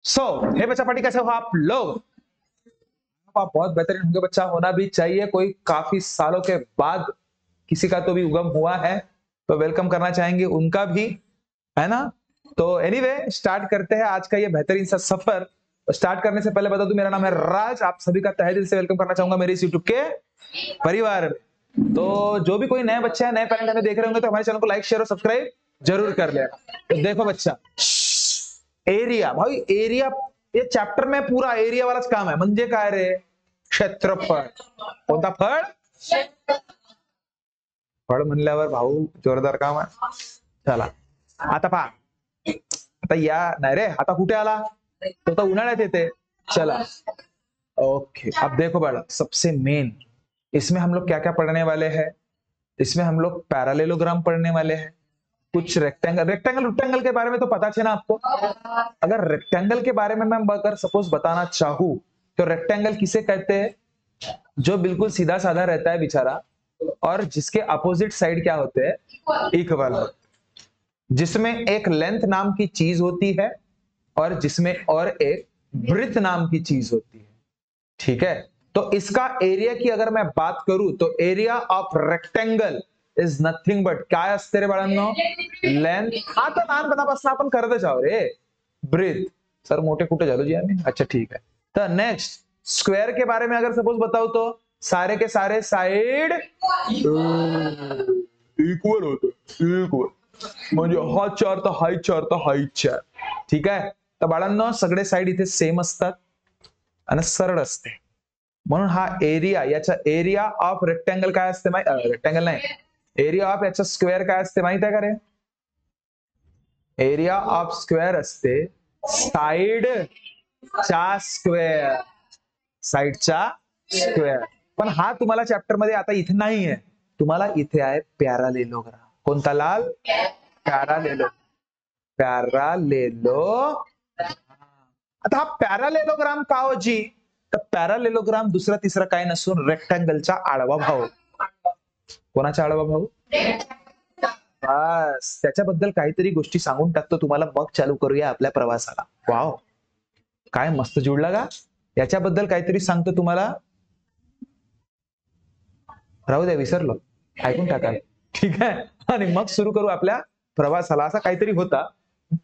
So हे बच्चा party कैसे हो आप लोग? आप बहुत बेहतरीन होंगे, बच्चा होना भी चाहिए। कोई काफी सालों के बाद किसी का तो भी उगम हुआ है, तो वेलकम करना चाहेंगे उनका भी, है ना? तो एनीवे स्टार्ट करते हैं आज का ये बेहतरीन सा सफर। स्टार्ट करने से पहले बता दूं, मेरा नाम है राज। आप सभी का तहे दिल से वेलकम करना चाहूंगा मेरे इस यूट्यूब के परिवार में। तो जो भी कोई नया बच्चा है, नए पेरेंट हमें देख रहे होंगे, तो हमारे चैनल को लाइक शेयर और सब्सक्राइब जरूर कर लेना। तो देखो बच्चा, एरिया भाई, एरिया ये चॅप्टर में पूरा एरिया वालाच काम आहे. म्हणजे काय रे? क्षेत्रफळ. कोणता फळ? फळ म्हणल्यावर भाऊ जोरदार काम आहे. चला आता पहा, आता या नाही रे, आता कुठे आला तो? तर उन्हाळ्यात येते. चला ओके, अब देखो बड़ा, सबसे मेन इसमें हम लोग क्या क्या पढ़ने वाले हैं? इसमें हम लोग पैरालेलोग्राम पढ़ने वाले हैं, कुछ रेक्टेंगल रेक्टेंगल के बारे में तो पता है ना आपको? अगर रेक्टेंगल के बारे में मैं अगर सपोज बताना चाहूं, तो रेक्टेंगल किसे कहते हैं? जो बिल्कुल सीधा साधा रहता है बेचारा, और जिसके अपोजिट साइड क्या होते हैं? इक्वल होते, जिसमें एक लेंथ नाम की चीज होती है और जिसमें और एक ब्रेथ नाम की चीज होती है. ठीक है, तो इसका एरिया की अगर मैं बात करूं, तो area of rectangle is nothing but काय असते रे बाळांनो? लेंथ. हा तर लहानपणापासून आपण करतच आहोत रे. ब्रेथ. सर मोठे कुठे झालो जी आम्ही? अच्छा ठीक है. तो नेक्स्ट स्क्वायर के बारे में अगर सपोज बताओ, तो सारे के सारे साइड इक्वल होते. इक्वल म्हणजे हा 4 तर हाईट 4 तर हाईट 4. ठीक आहे, तर बाळांनो सगळे साइड इथे सेम असतात आणि सरळ असते. म्हणून हा एरिया, याचा एरिया ऑफ रेक्टेंगल काय असते? रेक्टेंगल नाही, एरिया ऑफ याचा स्क्वेअर काय असते माहित आहे का रे? एरिया ऑफ स्क्वेअर असते साइडचा स्क्वेअर. साइडचा स्क्वेअर. पण हा तुम्हाला चॅप्टर मध्ये आता इथे नाही आहे, तुम्हाला इथे आहे पॅरालेलोग्राम. कोणता लाल? पॅरालेलो. पॅरालेलो. आता हा पॅरालेलोग्राम का हो जी? तर पॅरालेलोग्राम दुसरा तिसरा काय नसून रेक्टेंगलचा आडवा भाव. कोणाचा आडवा भाव? बस त्याच्याबद्दल काहीतरी गोष्टी सांगून टाकतो तुम्हाला, मग चालू करूया आपल्या प्रवासाला. वाव, काय मस्त जुळला का? याच्याबद्दल काहीतरी सांगतो तुम्हाला. राहू द्या, विसरलो, ऐकून टाका. ठीक आहे, आणि मग सुरू करू आपल्या प्रवासाला. असा काहीतरी होता,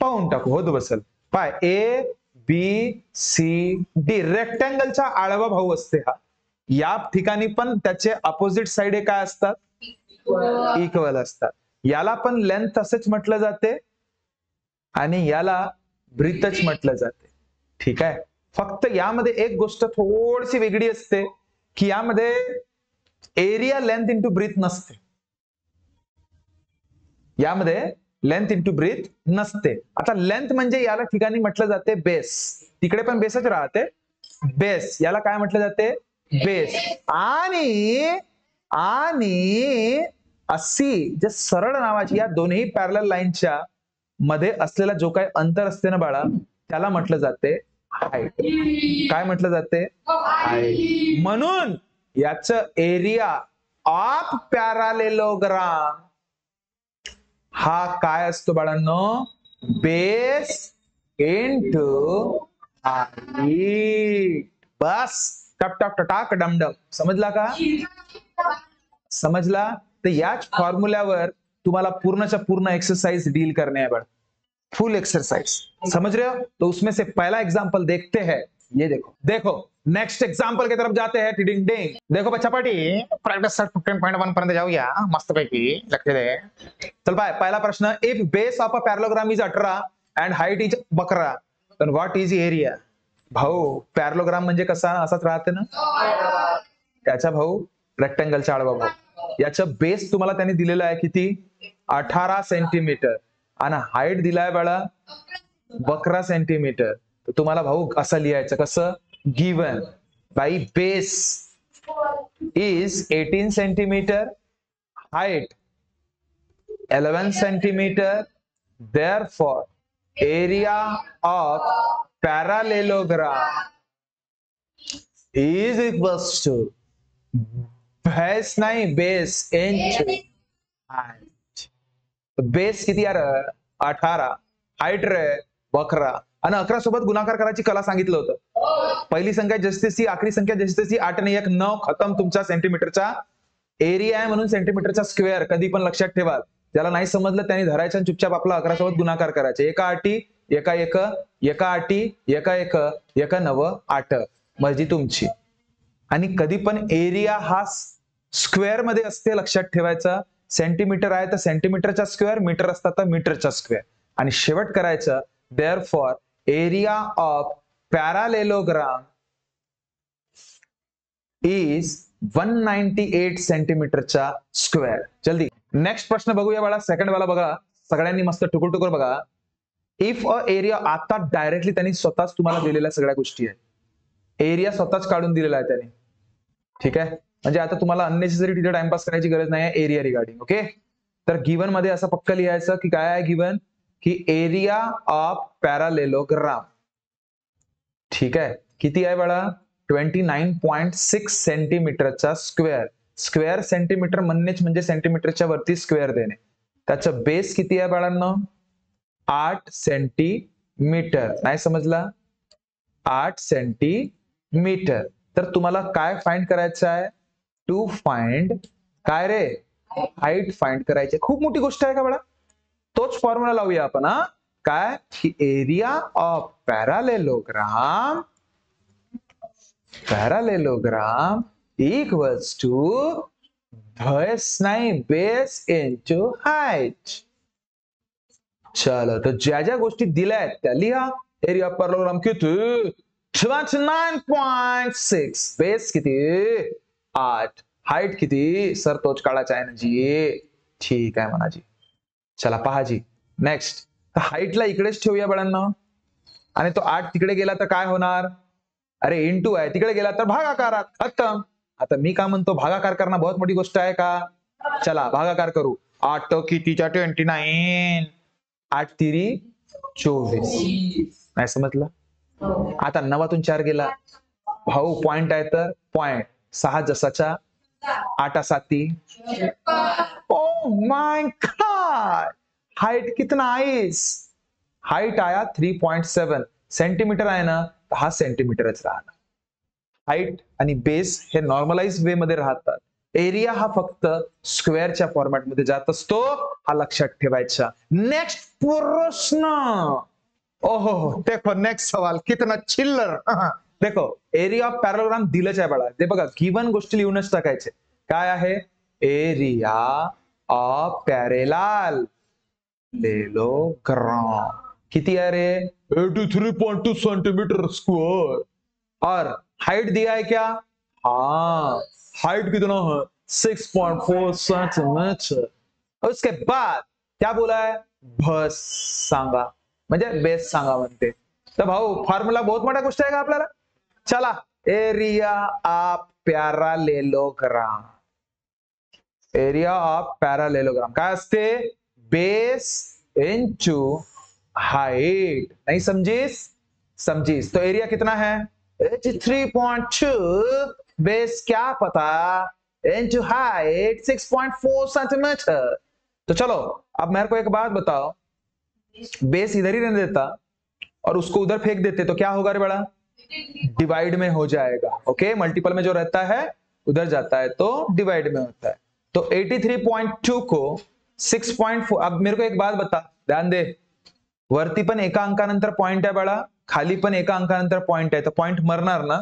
पाहून टाकू. होत बसल. पाय ए बी सी डी, रेक्टेंगलचा आडवा भाऊ असते हा. या ठिकाणी पण त्याचे अपोजिट साइड काय असतात? इक्वल असतात. याला पण लेंथ असेच म्हटलं जाते आणि याला ब्रीथच म्हटलं जाते. ठीक आहे, फक्त यामध्ये एक गोष्ट थोडीशी वेगळी असते, की यामध्ये एरिया लेंथ इंटू ब्रीथ नसते. यामध्ये लेंथ इंटू ब्रीथ नसते. आता लेंथ म्हणजे याला ठिकाणी म्हटलं जाते बेस. तिकडे पण बेसच राहते. बेस याला काय म्हटलं जाते? बेस. आणि अशी जे सरळ नावाची या दोन्ही पॅरलल लाईनच्या मध्ये असलेला जो काही अंतर असते ना बाळा, त्याला म्हटलं जाते हाईट. काय म्हटलं जाते? हाईट. म्हणून याचं एरिया ऑफ पॅरालेलोग्राम हा काय असतो बाळांनो? Base into height. बस टप टप टटाक डमडम. समजला का? समजला? तर याच फॉर्म्युल्यावर तुम्हाला पूर्णच्या पूर्ण एक्सरसाइज डील करने है बड़ा, फुल एक्सरसाइज. समझ रहे हो? तो उसमें से पहला एग्जांपल देखते हैं. ये देखो, देखो नेक्स्ट एग्जांपल की तरफ जाते हैं. टिडिंग डिंग. देखो बच्चा पार्टी, प्रैक्टिस 15.1 पर्यंत जाऊया मस्त पैकी. लक्ष दे. चल पाय, पहिला प्रश्न. If base of a parallelogram is 18 and height is 11, then what is area? भाऊ पॅरलोग्राम म्हणजे कसा? असाच राहते ना. त्याचा भाऊ रेक्टेंगलचा आडवा भाऊ. याचं बेस तुम्हाला त्यांनी दिलेलं आहे किती? 18 सेंटीमीटर. आणि हाईट दिलाय बाळा 11 सेंटीमीटर. तर तुम्हाला भाऊ असं लिहायचं, कसं? Given by base is 18 centimetre, height 11 centimetre. Therefore, area of parallelogram is equals to base नाही, बेस इंच हाईट. बेस किती यार? 18, हाईट रे 11, आणि 11 सोबत गुणाकार करायची कला सांगितलं होतं. पहिली संख्या जशी तशी, आखरी संख्या जशी तशी, 8 आणि 1 9 खतम तुमचा सेंटीमीटरचा एरिया आहे, म्हणून सेंटीमीटरचा स्क्वेअर कधी पण लक्षात ठेवा. ज्याला नाही समजलं त्यांनी धरायचं आणि चुपचाप आपला 11 सोबत गुणाकार करायचे. एका आठी एका एक, एका आठी एका एक, एका 9 8 मर्जी तुमची. आणि कधी पण एरिया हा स्क्वेअर मध्ये असते, लक्षात ठेवायचं. सेंटीमीटर आहे तर सेंटीमीटरचा स्क्वेअर, मीटर असतात तर मीटरचा स्क्वेअर. आणि शेवट करायचं therefore area of parallelogram is 198 सेंटीमीटरचा स्क्वेअर. जल्दी नेक्स्ट प्रश्न बघूया बाळा. सेकंड वाला बघा, सगळ्यांनी मस्त टुकुर टुकुर बघा. इफ अ एरिया, आता डायरेक्टली त्यांनी स्वतःच तुम्हाला दिलेल्या सगळ्या गोष्टी आहेत. एरिया स्वतःच काढून दिलेला आहे त्यांनी, ठीक आहे. म्हणजे आता तुम्हाला अननेसेसरी तिथे टाइमपास करायची गरज नाही आहे एरिया रिगार्डिंग. ओके, तर गिवन मध्ये असं पक्क लिहायचं की काय आहे गिवन, की एरिया ऑफ पॅरालेलोग्राम, ठीक आहे. किती आहे बाळा, 29.6 सेंटीमीटरचा स्क्वेअर. स्क्वेअर सेंटीमीटर म्हणणेच म्हणजे सेंटीमीटरच्या वरती स्क्वेअर देणे. त्याचं बेस किती आहे बाळांनो, 8 सेंटीमीटर. नाही समजला, 8 सेंटीमीटर. तर तुम्हाला काय फाइंड करायचं आहे, टू फाइंड काय रे, हाईट फाइंड करायची. खूप मोठी गोष्ट आहे का बाळा, तोच फॉर्म्युला लावूया आपण. हा काय, की area of parallelogram equals to base, नाही बेस इंटू हाईट. चलो, तर ज्या ज्या गोष्टी दिल्या आहेत त्या लिहा. एरिया ऑफ पॅरालेलोग्राम किती, 29.6, बेस किती 8, हाईट किती सर तोच काढायचा आहे ना जी. ठीक आहे म्हणा जी. चला पहा जी नेक्स्ट. हाईटला इकडेच ठेवूया बाळांना, आणि तो 8 तिकडे गेला तर काय होणार, अरे इंटू आहे, तिकडे गेला तर भागाकारात. खतम. आता मी काय म्हणतो, भागाकार करणं बहुत मोठी गोष्ट आहे का. चला भागाकार करू. 8 कितीच्या 29, 8 तिरी 24. नाही समजलं. आता 9तून 4 गेला भाऊ, पॉइंट आहे तर पॉइंट, 6 जसाच्या 8 7. ओ माय गॉड, हाइट कितना आईस, हाइट आया 3.7 सेंटीमीटर आहे ना, हा सेंटीमीटरच राहणार. हाइट आणि बेस हे नॉर्मलाइज वे मध्ये राहतात. एरिया हा फक्त स्क्वेअरच्या फॉर्मॅट मध्ये जात असतो, हा लक्षात ठेवायचा. नेक्स्ट प्रश्न. ओहो, देखो नेक्स्ट सवाल कितना चिल्लर. देखो एरिया ऑफ पॅरालेलोग्राम दिलंच आहे बाळा. ते बघा गिवन गोष्टी लिहूनच टाकायचे. काय आहे, एरिया ऑफ पॅरेलल लेलोग्राम किती आहे रे, 83.2 सेंटीमीटर स्क्वायर. और हाइट दिया है क्या, हाँ हाइट कितना है 6.4 सेंटीमीटर. उसके बाद क्या बोला है, बस सांगा, म्हणजे बेस सांगा म्हणते. तर भाऊ फॉर्म्युला बहुत मोठा गोष्ट आहे का आपल्याला. चला, area of parallelogram, area of parallelogram काय असते, बेस इंटू हाइट. नहीं समझीस, समझीस. तो एरिया कितना है 83.2, बेस क्या पता इंटू हाइट 6.4 सेंटीमीटर. तो चलो अब मेरे को एक बात बताओ, बेस इधर ही रहने देता और उसको उधर फेंक देते तो क्या होगा रे बड़ा, डिवाइड में हो जाएगा. ओके, मल्टीपल में जो रहता है उधर जाता है तो डिवाइड में होता है. तो 83.2 को 6.4. अब मेरे को एक बात बता, ध्यान दे, वरती पण एका अंकानंतर पॉइंट आहे बाळा, खाली पण एका अंकानंतर पॉइंट आहे, तर पॉइंट मरणार ना,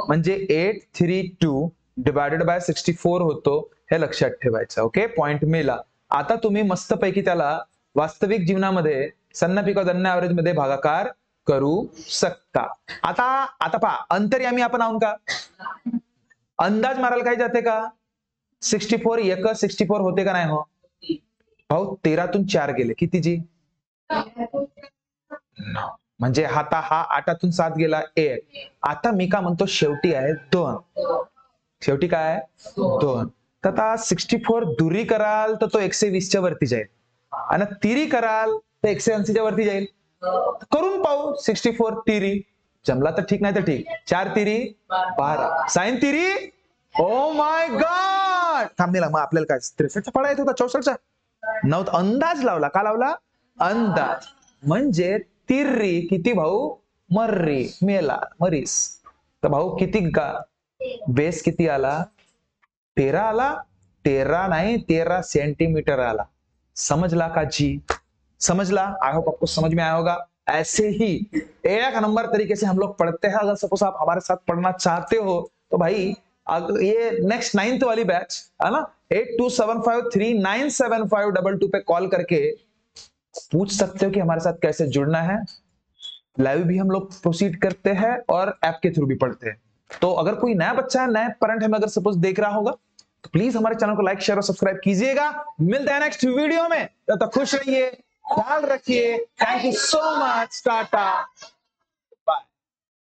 म्हणजे 832 डिवायडेड बाय 64 होतो, हे लक्षात ठेवायचं. ओके, पॉइंट मेला. आता तुम्ही मस्तपैकी त्याला वास्तविक जीवनामध्ये सन्नपिक दन्ना ऍव्हरेज मध्ये भागाकार करू शकता. आता पहा, अंतर्यामी आपण आहोत का, अंदाज मारायला काही जाते का, 64 एक 64 होते का नाही हो भाऊ. 13तून 4 गेले किती जी, म्हणजे आता हा 8तून 7 गेला 1. आता मी का म्हणतो, शेवटी आहे 2, शेवटी काय आहे 2. तर आता 64 दुरी कराल तर तो 120च्या वरती जाईल, आणि तिरी कराल तर 180च्या वरती जाईल. करून पाहू. 64 तिरी जमला तर ठीक, नाही तर ठीक. 4 तिरी 12, साइन तिरी, ओ माय गॉड. थांबलेला मग आपल्याला काय 63चा फळा येत होता 64चा. अंदाज लावला, का लावला, अंदाज. म्हणजे तिर्री किती भाऊ मर्री मेला मरीस. तर भाऊ किती बेस किती आला 13 आला. 13 नहीं 13 सेंटीमीटर आला. समझला का जी? समझला? आई होप आपको समझ में आया होगा. ऐसे ही एक नंबर तरीके से हम लोग पढ़ते हैं. अगर सपोज आप हमारे साथ पढ़ना चाहते हो तो भाई ये नेक्स्ट 9th वाली बैच है ना 8275397522 पे कॉल करके पूछ सकते हो कि हमारे साथ कैसे जुड़ना है. लाइव भी हम लोग प्रोसीड करते हैं और ऐप के थ्रू भी पढ़ते हैं. तो अगर कोई नया बच्चा है, नया पेरेंट हमें अगर सपोज देख रहा होगा तो प्लीज हमारे चैनल को लाइक शेयर और सब्सक्राइब कीजिएगा. मिलते हैं नेक्स्ट वीडियो में. तब तक खुश रहिए, ख्याल रखिए. Thank you so much. Tata.